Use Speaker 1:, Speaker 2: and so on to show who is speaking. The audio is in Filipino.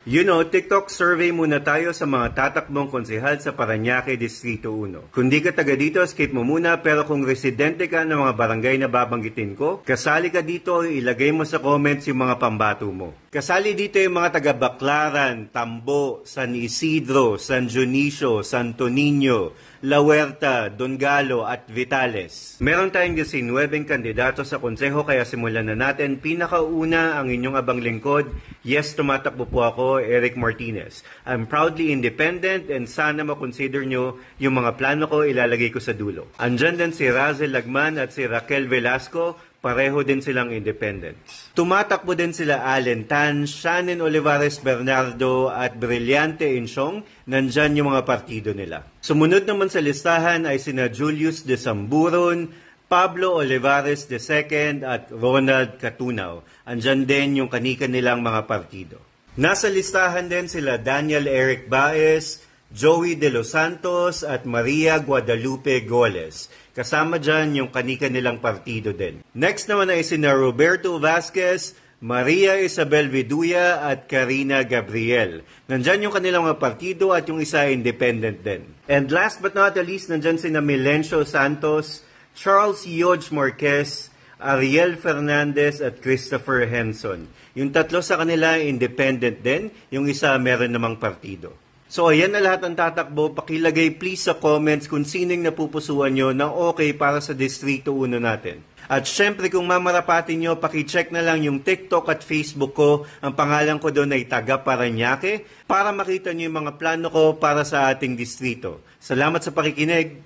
Speaker 1: TikTok survey muna tayo sa mga tatakbong konsehal sa Parañaque Distrito 1. Kung di ka taga dito, skip mo muna, pero kung residente ka ng mga barangay na babanggitin ko, kasali ka dito, ilagay mo sa comments yung mga pambato mo. Kasali dito yung mga taga Baclaran, Tambo, San Isidro, San Dionisio, Santo Niño, La Huerta, Dongalo at Vitales. Meron tayong 19 kandidato sa konseho kaya simulan na natin. Pinakauna ang inyong abang lingkod. Yes, tumatakbo po ako, Eric Martinez. I'm proudly independent and sana makonsider nyo yung mga plano ko ilalagay ko sa dulo. Andyan din si Razel Lagman at si Raquel Velasco. Pareho din silang independents. Tumatakbo din sila Allen Tan, Shannon Olivares Bernardo at Brillante Insyong. Nandyan yung mga partido nila. Sumunod naman sa listahan ay sina Julius de Samburon, Pablo Olivares II at Ronald Catunaw. Andyan din yung kanika nilang mga partido. Nasa listahan din sila Daniel Eric Baez, Joey De Los Santos at Maria Guadalupe Goles. Kasama dyan yung kanika nilang partido din. Next naman ay sina Roberto Vasquez, Maria Isabel Viduya at Karina Gabriel. Nandyan yung kanilang mga partido at yung isa independent din. And last but not the least, nandyan sina Milencio Santos, Charles Yodge Marquez, Ariel Fernandez at Christopher Henson. Yung tatlo sa kanila independent din, yung isa meron namang partido. So ayan na lahat ng tatakbo. Pakilagay please sa comments kung sining napupusuan nyo na okay para sa Distrito 1 natin. At syempre kung mamarapatin nyo, pakicheck na lang yung TikTok at Facebook ko. Ang pangalan ko doon ay Taga Parañaque para makita nyo yung mga plano ko para sa ating distrito. Salamat sa pakikinig.